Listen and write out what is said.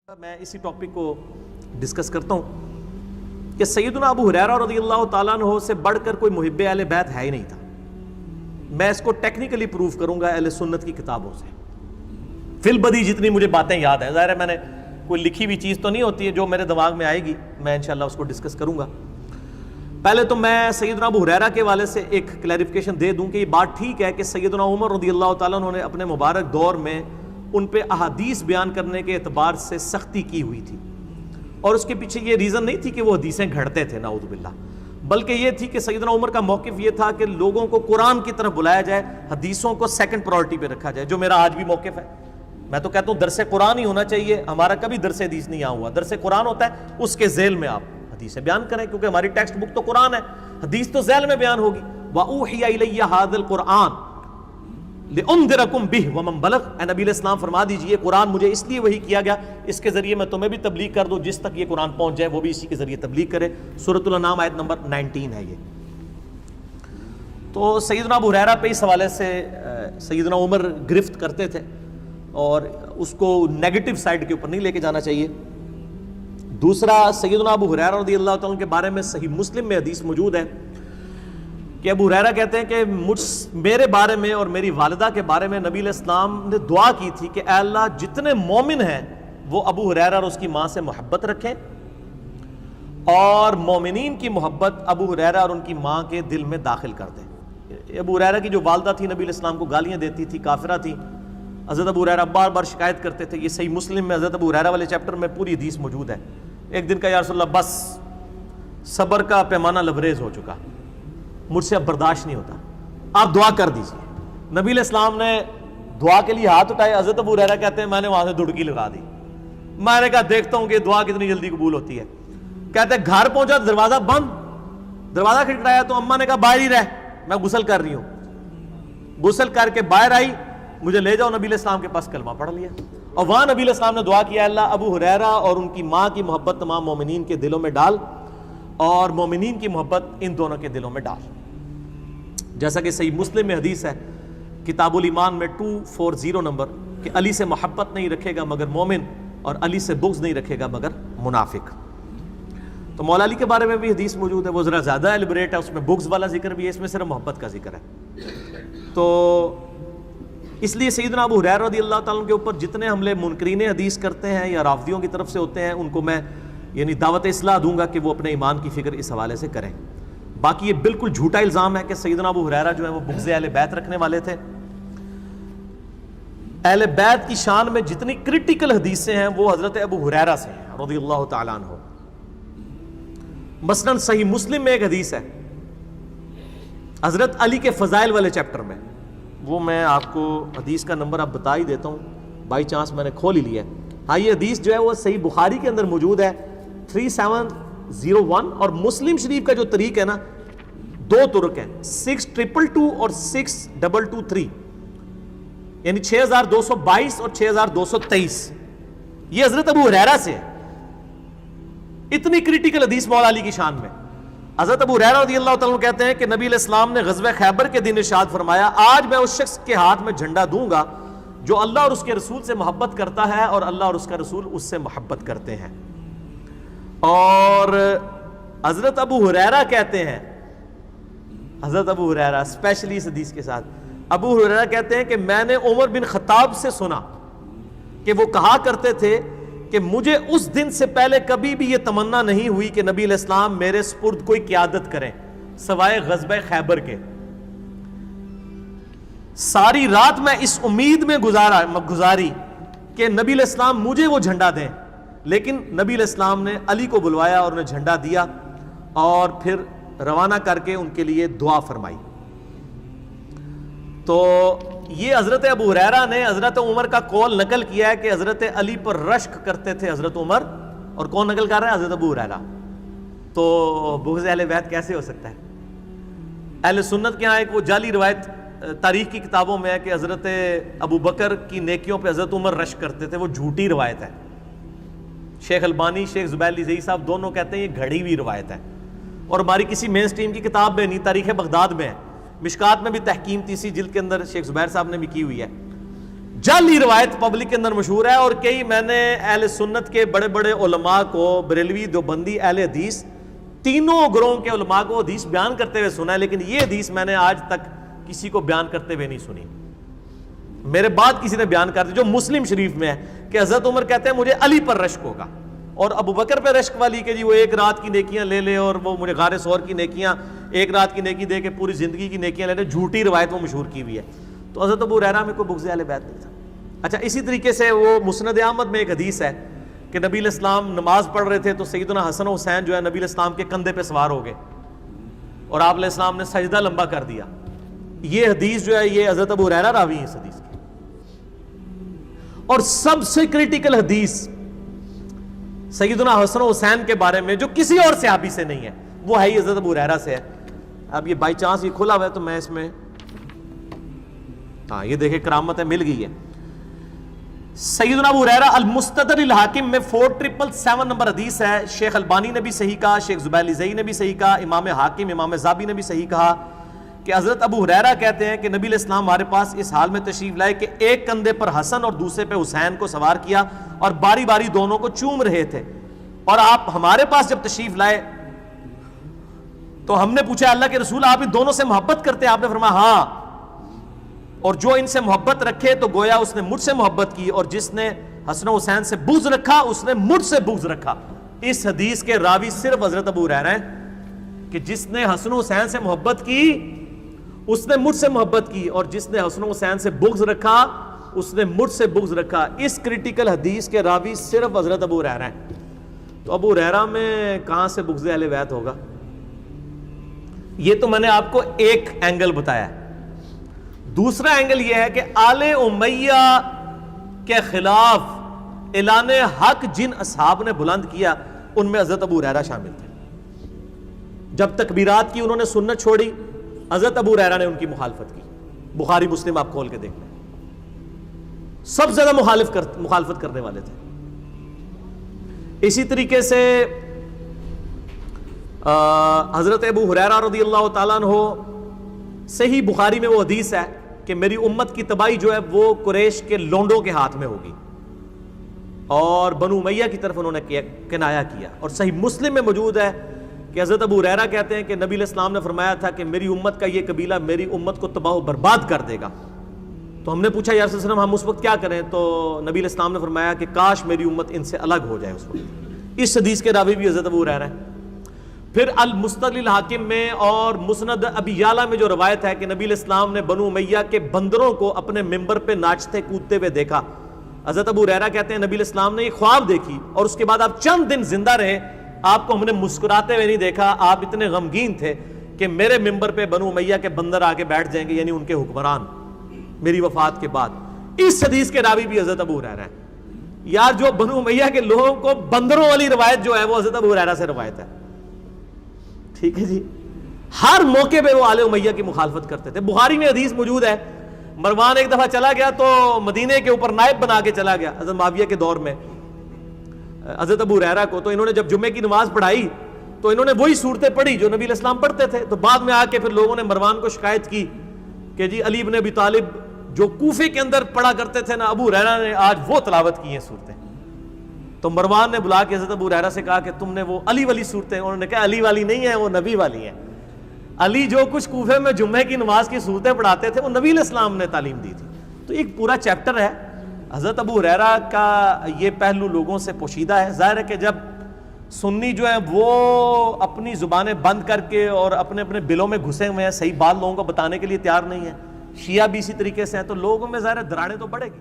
میں اسی ٹاپک کو ڈسکس کرتا ہوں کہ سیدنا ابو ہریرہ رضی اللہ تعالیٰ عنہ سے بڑھ کر کوئی محب اہل بیت ہے ہی نہیں تھا. میں اس کو ٹیکنیکلی پروف کروں گا اہل سنت کی کتابوں سے. فی البدی جتنی مجھے باتیں یاد ہیں، ظاہر ہے میں نے کوئی لکھی ہوئی چیز تو نہیں ہوتی ہے، جو میرے دماغ میں آئے گی میں انشاءاللہ اس کو ڈسکس کروں گا. پہلے تو میں سیدنا ابو ہریرہ کے والے سے ایک کلیریفیکیشن دے دوں کہ یہ بات ٹھیک ہے کہ سیدنا عمر رضی اللہ تعالیٰ عنہ نے اپنے مبارک دور میں ان پہ احادیث بیان کرنے کے اعتبار سے سختی کی ہوئی تھی، اور اس کے پیچھے یہ ریزن نہیں تھی کہ وہ حدیثیں گھڑتے تھے نعوذ باللہ، بلکہ یہ تھی کہ سیدنا عمر کا موقف یہ تھا کہ لوگوں کو قرآن کی طرف بلایا جائے، حدیثوں کو سیکنڈ پرائورٹی پہ رکھا جائے، جو میرا آج بھی موقف ہے. میں تو کہتا ہوں درس قرآن ہی ہونا چاہیے، ہمارا کبھی درس حدیث نہیں ہوا. درس قرآن ہوتا ہے، اس کے ذیل میں آپ حدیثیں بیان کریں، کیونکہ ہماری ٹیکسٹ بک تو قرآن ہے، حدیث تو ذیل میں بیان ہوگی. وَأُوحِيَ إِلَيَّ هَذَا الْقُرْآنُ لِأُنذِرَكُمْ بِهِ وَمَنْ بَلَغَ. اے نبی علیہ السلام فرما دیجئے قرآن مجھے اس لیے وحی کیا گیا، اس کے ذریعے میں تمہیں بھی تبلیغ کر دوں، جس تک یہ قرآن پہنچ جائے وہ بھی اسی کے ذریعے تبلیغ کرے. سورۃ الانعام آیت نمبر 19 ہے یہ. تو سیدنا ابو ہریرہ پہ اس حوالے سے سیدنا عمر گرفت کرتے تھے، اور اس کو نیگیٹو سائڈ کے اوپر نہیں لے کے جانا چاہیے. دوسرا، سیدنا ابو ہریرہ رضی اللہ تعالیٰ کے بارے میں صحیح مسلم میں حدیث موجود ہے کہ ابو ہریرہ کہتے ہیں کہ میرے بارے میں اور میری والدہ کے بارے میں نبی علیہ السلام نے دعا کی تھی کہ اے اللہ جتنے مومن ہیں وہ ابو ہریرہ اور اس کی ماں سے محبت رکھیں، اور مومنین کی محبت ابو ہریرہ اور ان کی ماں کے دل میں داخل کر دیں. ابو ہریرہ کی جو والدہ تھی نبی علیہ السلام کو گالیاں دیتی تھی، کافرہ تھی. حضرت ابو ہریرہ بار بار شکایت کرتے تھے. یہ صحیح مسلم میں حضرت ابو ہریرہ والے چیپٹر میں پوری حدیث موجود ہے. ایک دن کا یا رسول اللہ بس صبر کا پیمانہ لبریز ہو چکا، مجھ سے اب برداشت نہیں ہوتا، آپ دعا کر دیجیے. نبی علیہ السلام نے دعا کے لیے ہاتھ اٹھائے. حضرت ابو ہریرہ کہتے ہیں میں نے وہاں سے دڑکی لگا دی. میں نے کہا دیکھتا ہوں کہ دعا کتنی جلدی قبول ہوتی ہے. کہتے ہیں گھر پہنچا دروازہ بند، دروازہ کھٹکھٹایا تو اماں نے کہا باہر ہی رہ، میں غسل کر رہی ہوں. غسل کر کے باہر آئی، مجھے لے جاؤ نبی علیہ السلام کے پاس، کلمہ پڑھ لیا. اور وہاں نبی علیہ السلام نے دعا کیا اللہ ابو ہریرہ اور ان کی ماں کی محبت تمام مومنین کے دلوں میں ڈال، اور مومنین کی محبت ان دونوں کے دلوں میں ڈال. جیسا کہ صحیح مسلم میں حدیث ہے کتاب الایمان میں 240 نمبر کہ علی سے محبت نہیں رکھے گا مگر مومن، اور علی سے بغض نہیں رکھے گا مگر منافق. تو مولا علی کے بارے میں بھی حدیث موجود ہے، وہ ذرا زیادہ ایلیبریٹ ہے، اس میں بغض والا ذکر بھی ہے، اس میں صرف محبت کا ذکر ہے. تو اس لیے سیدنا ابو ہریرہ رضی اللہ تعالیٰ کے اوپر جتنے حملے منکرین حدیث کرتے ہیں یا رافضیوں کی طرف سے ہوتے ہیں، ان کو میں یعنی دعوت اصلاح دوں گا کہ وہ اپنے ایمان کی فکر اس حوالے سے کریں. باقی یہ بالکل جھوٹا الزام ہے کہ سیدنا ابو ہریرہ جو ہے وہ بغض اہل بیت رکھنے والے تھے. اہل بیت کی شان میں جتنی کرٹیکل حدیثیں ہیں وہ حضرت ابو ہریرہ سے ہیں رضی اللہ تعالیٰ عنہ. مثلا صحیح مسلم میں ایک حدیث ہے حضرت علی کے فضائل والے چیپٹر میں، وہ میں آپ کو حدیث کا نمبر اب بتا ہی دیتا ہوں، بائی چانس میں نے کھول ہی لیا ہے. ہاں یہ حدیث جو ہے وہ صحیح بخاری کے اندر موجود ہے 3701، اور مسلم شریف کا جو طریق ہے نا، دو طرق ہیں 6222 اور 6223، یعنی 6222 اور 6223. یہ حضرت ابو ہریرہ سے ہے. اتنی کریٹیکل حدیث مولا علی کی شان میں. حضرت ابو ہریرہ رضی اللہ تعالیٰ کہتے ہیں کہ نبی علیہ السلام نے غزوہ خیبر کے دن ارشاد فرمایا آج میں اس شخص کے ہاتھ میں جھنڈا دوں گا جو اللہ اور اس کے رسول سے محبت کرتا ہے اور اللہ اور اس کا رسول اس سے محبت کرتے ہیں. اور حضرت ابو ہریرہ کہتے ہیں، حضرت ابو ہریرہ اسپیشلی اس حدیث کے ساتھ، ابو ہریرہ کہتے ہیں کہ میں نے عمر بن خطاب سے سنا کہ وہ کہا کرتے تھے کہ مجھے اس دن سے پہلے کبھی بھی یہ تمنا نہیں ہوئی کہ نبی علیہ السلام میرے سپرد کوئی قیادت کریں سوائے غزوہ خیبر کے. ساری رات میں اس امید میں گزاری کہ نبی علیہ السلام مجھے وہ جھنڈا دیں، لیکن نبی علیہ السلام نے علی کو بلوایا اور انہیں جھنڈا دیا اور پھر روانہ کر کے ان کے لیے دعا فرمائی. تو یہ حضرت ابو ہریرہ نے حضرت عمر کا قول نقل کیا ہے کہ حضرت علی پر رشک کرتے تھے حضرت عمر، اور کون نقل کر رہا ہے؟ حضرت ابو ہریرہ. تو بغض اہل بیت کیسے ہو سکتا ہے؟ اہل سنت کے یہاں ایک وہ جعلی روایت تاریخ کی کتابوں میں ہے کہ حضرت ابو بکر کی نیکیوں پہ حضرت عمر رشک کرتے تھے، وہ جھوٹی روایت ہے. شیخ البانی، شیخ زبیر علی زئی صاحب دونوں کہتے ہیں یہ گھڑی ہوئی روایت ہے، اور ہماری کسی مین سٹریم کی کتاب میں نہیں، تاریخ بغداد میں ہے. مشکات میں بھی تحکیم تیسری جلد کے اندر شیخ زبیر صاحب نے بھی کی ہوئی ہے جعلی روایت پبلک کے اندر مشہور ہے، اور کئی میں نے اہل سنت کے بڑے بڑے علماء کو، بریلوی، دیوبندی، اہل حدیث، تینوں گروہوں کے علماء کو حدیث بیان کرتے ہوئے سنا ہے، لیکن یہ حدیث میں نے آج تک کسی کو بیان کرتے ہوئے نہیں سنی. میرے بعد کسی نے بیان کر دی جو مسلم شریف میں ہے کہ حضرت عمر کہتے ہیں مجھے علی پر رشک ہوگا، اور ابو بکر پہ رشک والی کہ جی وہ ایک رات کی نیکیاں لے لے اور وہ مجھے غار ثور کی نیکیاں، ایک رات کی نیکی دے کے پوری زندگی کی نیکیاں لے لے، جھوٹی روایت وہ مشہور کی ہوئی ہے. تو حضرت ابو ہریرہ میں کوئی بغض اہل بیت نہیں تھا. اچھا، اسی طریقے سے وہ مسند احمد میں ایک حدیث ہے کہ نبی علیہ السلام نماز پڑھ رہے تھے تو سیدنا حسن و حسین جو ہے نبی علیہ السلام کے کندھے پہ سوار ہو گئے اور آپ علیہ السلام نے سجدہ لمبا کر دیا. یہ حدیث جو ہے یہ حضرت ابو ہریرہ راوی ہیں اس حدیث کی. اور سب سے کریٹیکل حدیث سیدنا حسن و حسین کے بارے میں جو کسی اور صحابی سے نہیں ہے، وہ ہے ہی حضرت ابو ہریرہ سے ہے. اب یہ بائی چانس یہ کھلا ہوا ہے تو میں اس میں، ہاں یہ دیکھیں کرامت ہے، مل گئی ہے. سیدنا ابو ہریرہ المستدرک الحاکم میں 4777 نمبر حدیث ہے. شیخ البانی نے بھی صحیح کہا، شیخ زبیر زئی نے بھی صحیح کہا، امام حاکم، امام زابی نے بھی صحیح کہا کہ حضرت ابو ہریرہ کہتے ہیں کہ نبی علیہ السلام ہمارے پاس اس حال میں تشریف لائے کہ ایک کندھے پر حسن اور دوسرے پہ حسین کو سوار کیا اور باری باری دونوں کو چوم رہے تھے. اور آپ ہمارے پاس جب تشریف لائے تو ہم نے پوچھا اللہ کے رسول آپ ان دونوں سے محبت کرتے ہیں؟ آپ نے فرمایا ہاں، اور جو ان سے محبت رکھے تو گویا اس نے مجھ سے محبت کی، اور جس نے حسن و حسین سے بغض رکھا اس نے مجھ سے بغض رکھا. اس حدیث کے راوی صرف حضرت ابو ہریرہ ہیں کہ جس نے حسن و حسین سے محبت کی اس نے مجھ سے محبت کی، اور جس نے حسن و حسین سے بغض رکھا اس نے مجھ سے بغض رکھا. اس کریٹیکل حدیث کے راوی صرف حضرت ابو ہریرہ ہیں. تو ابو ہریرہ میں کہاں سے بغض اہل بیت ہوگا؟ یہ تو میں نے آپ کو ایک اینگل بتایا ہے. دوسرا اینگل یہ ہے کہ آل امیہ کے خلاف اعلان حق جن اصحاب نے بلند کیا ان میں حضرت ابو ہریرہ شامل تھے. جب تکبیرات کی انہوں نے سنت چھوڑی، حضرت ابو ہریرہ نے ان کی مخالفت کی. بخاری مسلم آپ کھول کے دیکھ لیں، سب سے زیادہ مخالفت کرنے والے تھے. اسی طریقے سے حضرت ابو ہریرہ رضی اللہ تعالیٰ عنہ، صحیح بخاری میں وہ حدیث ہے کہ میری امت کی تباہی جو ہے وہ قریش کے لونڈوں کے ہاتھ میں ہوگی، اور بنو امیہ کی طرف انہوں نے کنایا کیا. اور صحیح مسلم میں موجود ہے کہ حضرت ابو ہریرہ کہتے ہیں کہ نبی علیہ السلام نے فرمایا تھا کہ میری امت کا یہ قبیلہ میری امت کو تباہ و برباد کر دے گا. تو ہم نے پوچھا یا رسول اللہ علیہ وسلم ہم اس وقت کیا کریں؟ تو نبی علیہ السلام نے فرمایا کہ کاش میری امت ان سے الگ ہو جائے اس وقت. اس حدیث کے راوی بھی حضرت ابو ہریرہ ہیں. پھر المستدرک الحاکم میں اور مسند ابی یعلا میں جو روایت ہے کہ نبی علیہ السلام نے بنو امیہ کے بندروں کو اپنے ممبر پہ ناچتے کودتے ہوئے دیکھا. حضرت ابو ہریرہ کہتے ہیں نبی علیہ السلام نے یہ خواب دیکھی اور اس کے بعد آپ چند دن زندہ رہے، آپ کو ہم نے مسکراتے ہوئے نہیں دیکھا. آپ اتنے غمگین تھے کہ میرے ممبر پہ بنو امیہ کے بندر آ کے بیٹھ جائیں گے، یعنی ان کے حکمران، میری وفات کے بعد. اس حدیث کے راوی بھی حضرت ابو ہریرہ ہیں. یار جو بنو امیہ کے لوگوں کو بندروں والی روایت جو ہے وہ حضرت ابو ہریرہ سے روایت ہے. ٹھیک ہے جی، ہر موقع پہ وہ آل امیہ کی مخالفت کرتے تھے. بخاری میں حدیث موجود ہے، مروان ایک دفعہ چلا گیا تو مدینے کے اوپر نائب بنا کے چلا گیا حضرت معاویہ کے دور میں حضرت ابو ہریرہ کو. تو انہوں نے جب جمعے کی نماز پڑھائی تو انہوں نے وہی صورتیں پڑھی جو نبی علیہ السلام پڑھتے تھے. تو بعد میں آ کے پھر لوگوں نے مروان کو شکایت کی کہ جی علی بن ابی طالب جو کوفے کے اندر پڑھا کرتے تھے نا، ابو ہریرہ نے آج وہ تلاوت کی ہیں صورتیں. تو مروان نے بلا کے حضرت ابو ہریرہ سے کہا کہ تم نے وہ علی والی صورتیں، انہوں نے کہا علی والی نہیں ہے، وہ نبی والی ہیں. علی جو کچھ کوفے میں جمعے کی نماز کی صورتیں پڑھاتے تھے وہ نبی علیہ السلام نے تعلیم دی تھی. تو ایک پورا چیپٹر ہے. حضرت ابو ہریرہ کا یہ پہلو لوگوں سے پوشیدہ ہے. ظاہر ہے کہ جب سنی جو ہیں وہ اپنی زبانیں بند کر کے اور اپنے اپنے بلوں میں گھسے ہوئے ہیں، صحیح بات لوگوں کو بتانے کے لیے تیار نہیں ہے. شیعہ بھی اسی طریقے سے ہیں، تو لوگوں میں ظاہر ہے دراڑیں تو بڑھے گی.